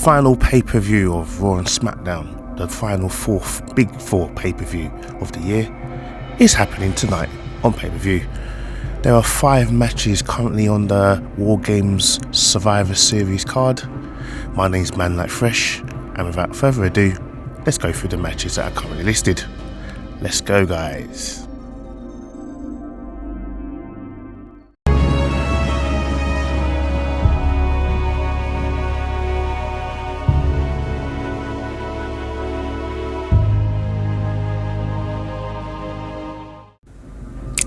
final pay-per-view of Raw and SmackDown, the final big four pay-per-view of the year, is happening tonight on pay-per-view. There are 5 matches currently on the WARGAMES Survivor Series card. My name's Manlykefresh, and without further ado, let's go through the matches that are currently listed. Let's go, guys.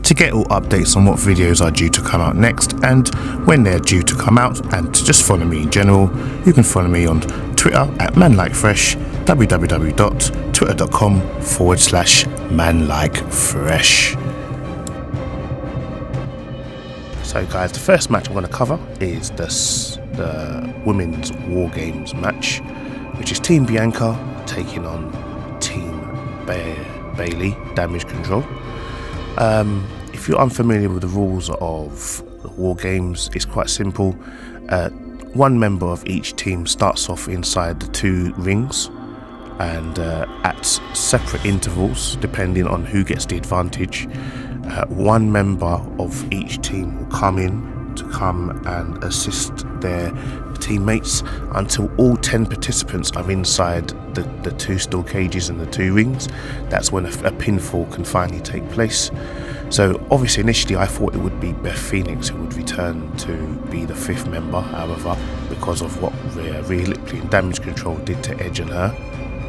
To get all updates on what videos are due to come out next and when they're due to come out, and to just follow me in general, you can follow me on Twitter at Manlykefresh, www.twitter.com/Manlykefresh. So guys, the first match I'm going to cover is the women's WARGAMES match, which is Team Bianca taking on Team Bayley, Damage Control. If you're unfamiliar with the rules of the WARGAMES, it's quite simple. One member of each team starts off inside the 2 rings, and at separate intervals, depending on who gets the advantage, one member of each team will come and assist their teammates until all 10 participants are inside the 2 steel cages and the 2 rings. That's when a pinfall can finally take place. So obviously initially I thought it would be Beth Phoenix who would return to be the 5th member. However, because of what Rhea Ripley and Damage Control did to Edge and her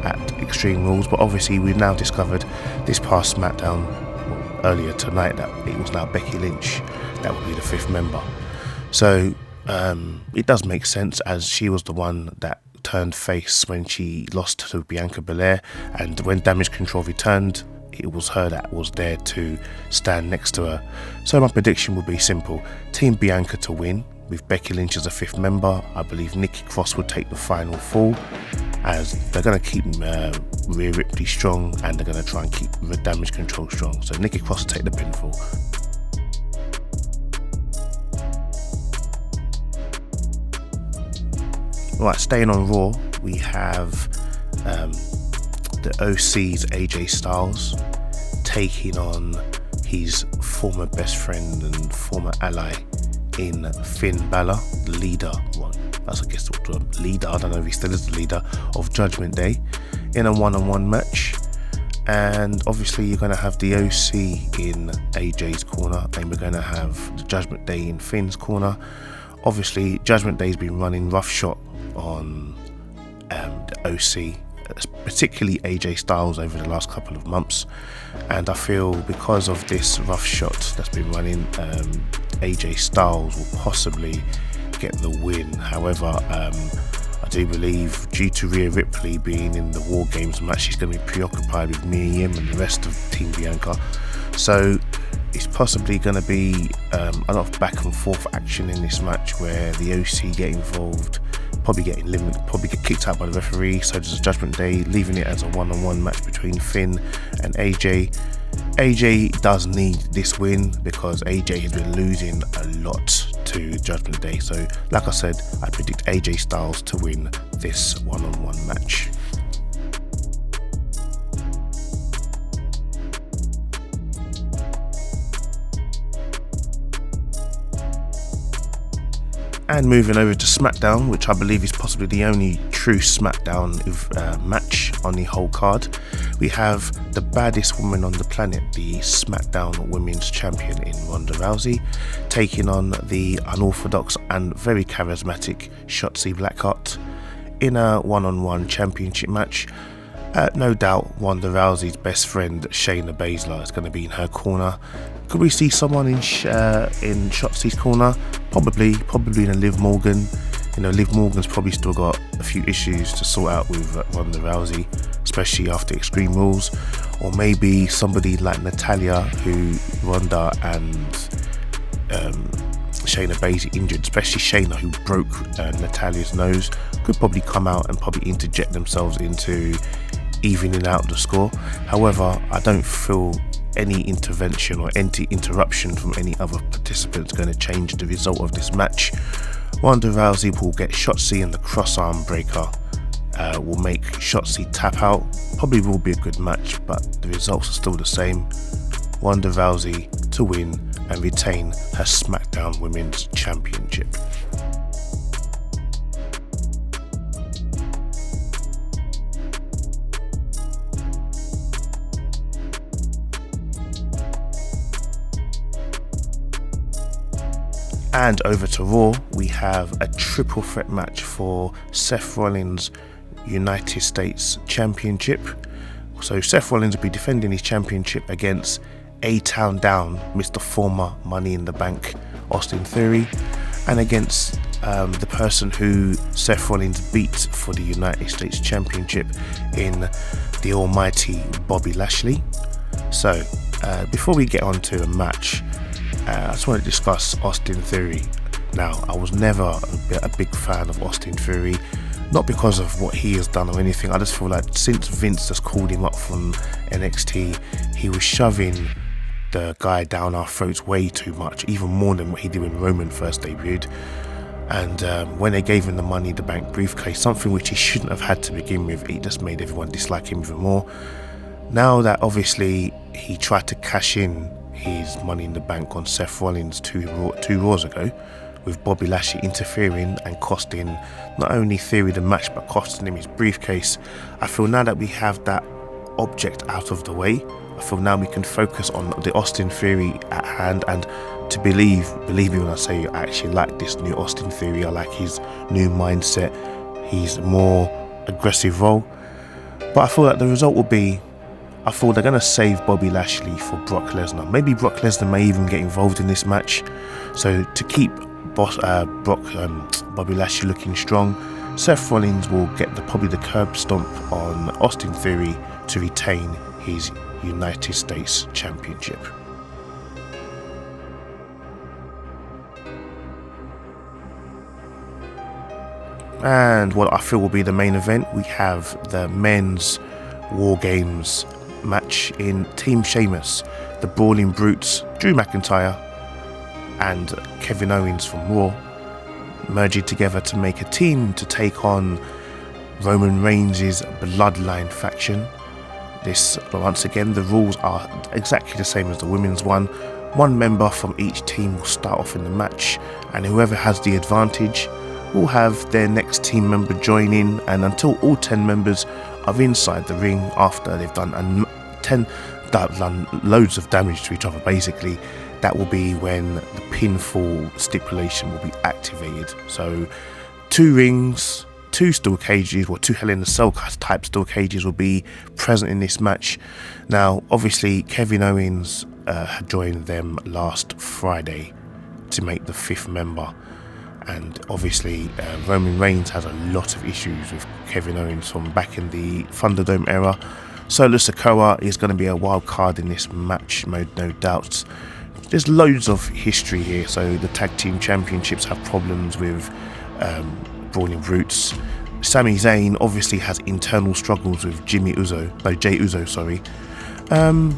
at Extreme Rules, but obviously we've now discovered this past SmackDown earlier tonight that it was now Becky Lynch that would be the 5th member. So it does make sense, as she was the one that turned face when she lost to Bianca Belair, and when Damage Control returned, it was her that was there to stand next to her. So my prediction would be simple: Team Bianca to win, with Becky Lynch as a 5th member. I believe Nikki Cross would take the final fall, as they're going to keep Rhea Ripley strong and they're going to try and keep the Damage Control strong. So Nikki Cross will take the pinfall. Right, staying on Raw, we have the OC's AJ Styles taking on his former best friend and former ally in Finn Balor, the leader, well, that's I guess the leader, I don't know if he still is the leader of Judgment Day, in a one-on-one match. And obviously you're going to have the OC in AJ's corner, and we're going to have the Judgment Day in Finn's corner. Obviously Judgment Day's been running roughshod on the OC, particularly AJ Styles, over the last couple of months, and I feel because of this rough shot that's been running, AJ Styles will possibly get the win. However, I do believe, due to Rhea Ripley being in the WARGAMES match, she's going to be preoccupied with Mia Yim and the rest of Team Bianca, so it's possibly going to be a lot of back and forth action in this match, where the OC get involved, probably get kicked out by the referee. So does Judgment Day, leaving it as a one-on-one match between Finn and AJ. AJ does need this win because AJ has been losing a lot to Judgment Day. So like I said, I predict AJ Styles to win this one-on-one match. And moving over to SmackDown, which I believe is possibly the only true SmackDown match on the whole card, we have the baddest woman on the planet, the SmackDown Women's Champion in Ronda Rousey, taking on the unorthodox and very charismatic Shotzi Blackheart in a one-on-one championship match. No doubt Ronda Rousey's best friend Shayna Baszler is going to be in her corner. Could we see someone in Shotzi's corner? Probably in a Liv Morgan. You know, Liv Morgan's probably still got a few issues to sort out with Ronda Rousey, especially after Extreme Rules. Or maybe somebody like Natalya, who Ronda and Shayna Baszler injured, especially Shayna, who broke Natalya's nose, could probably come out and probably interject themselves into evening out the score. However, I don't feel any intervention or any interruption from any other participants going to change the result of this match. Ronda Rousey will get Shotzi and the crossarm breaker will make Shotzi tap out. Probably will be a good match, but the results are still the same. Ronda Rousey to win and retain her SmackDown Women's Championship. And over to Raw, we have a triple threat match for Seth Rollins' United States Championship. So Seth Rollins will be defending his championship against A-Town Down, Mr. Former Money in the Bank, Austin Theory, and against the person who Seth Rollins beat for the United States Championship in the almighty Bobby Lashley. So before we get on to a match, I just want to discuss Austin Theory. Now, I was never a big fan of Austin Theory, not because of what he has done or anything. I just feel like since Vince has called him up from NXT, he was shoving the guy down our throats way too much, even more than what he did when Roman first debuted. And when they gave him the Money in the Bank briefcase, something which he shouldn't have had to begin with, it just made everyone dislike him even more. Now that obviously he tried to cash in his Money in the Bank on Seth Rollins two Raws ago, with Bobby Lashley interfering and costing not only Theory the match but costing him his briefcase, I feel now that we have that object out of the way, I feel now we can focus on the Austin Theory at hand. And to believe me when I say I actually like this new Austin Theory. I like his new mindset, his more aggressive role. But I feel like the result will be, I thought they're going to save Bobby Lashley for Brock Lesnar. Maybe Brock Lesnar may even get involved in this match. So to keep Bobby Lashley looking strong, Seth Rollins will get probably the curb stomp on Austin Theory to retain his United States Championship. And what I feel will be the main event, we have the men's WARGAMES match in Team Sheamus, the Brawling Brutes, Drew McIntyre and Kevin Owens from Raw, merging together to make a team to take on Roman Reigns' Bloodline faction. This, once again, the rules are exactly the same as the women's one. One member from each team will start off in the match, and whoever has the advantage will have their next team member join in, and until all 10 members are inside the ring after they've done loads of damage to each other, basically, that will be when the pinfall stipulation will be activated. So 2 rings, 2 steel cages, or 2 Hell in a Cell type steel cages will be present in this match. Now obviously Kevin Owens had joined them last Friday to make the 5th member, and obviously Roman Reigns has a lot of issues with Kevin Owens from back in the Thunderdome era. Solo Sikoa is going to be a wild card in this match mode, no doubt. There's loads of history here. So the tag team championships have problems with Brawling Brutes. Sami Zayn obviously has internal struggles with Jey Uso. Let me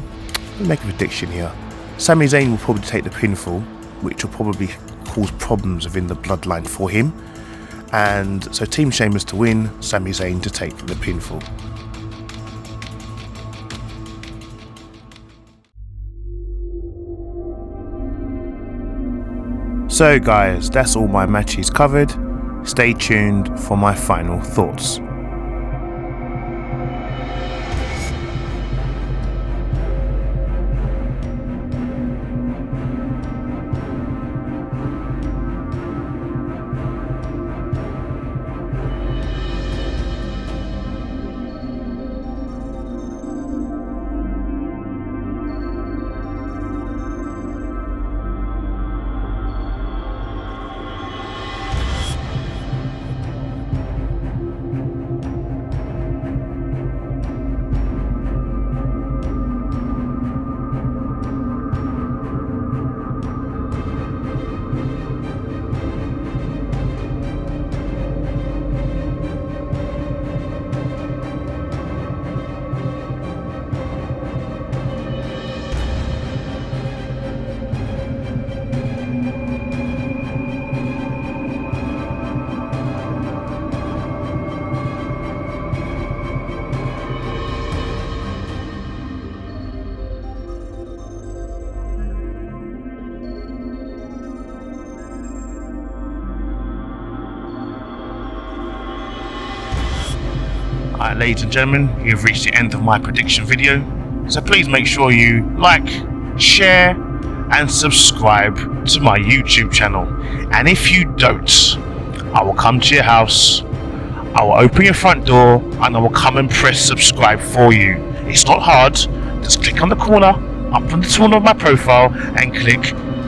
make a prediction here. Sami Zayn will probably take the pinfall, which will probably cause problems within the bloodline for him. And so Team Sheamus to win, Sami Zayn to take the pinfall. So guys, that's all my matches covered. Stay tuned for my final thoughts. ladies and gentlemen, you've reached the end of my prediction video. So please make sure you like, share and subscribe to my YouTube channel. And if you don't, I will come to your house, I will open your front door, and I will come and press subscribe for you. It's not hard. Just click on the corner, up on the corner of my profile, and click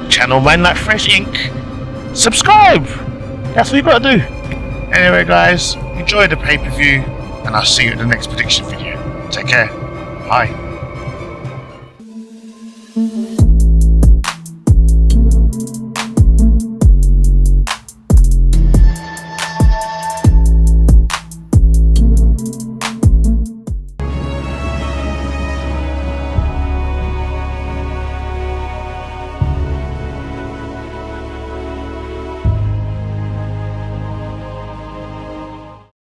channel Manlykefresh.INC. Subscribe! That's what you gotta do. Anyway guys, enjoy the pay-per-view, and I'll see you in the next prediction video. Take care. Bye.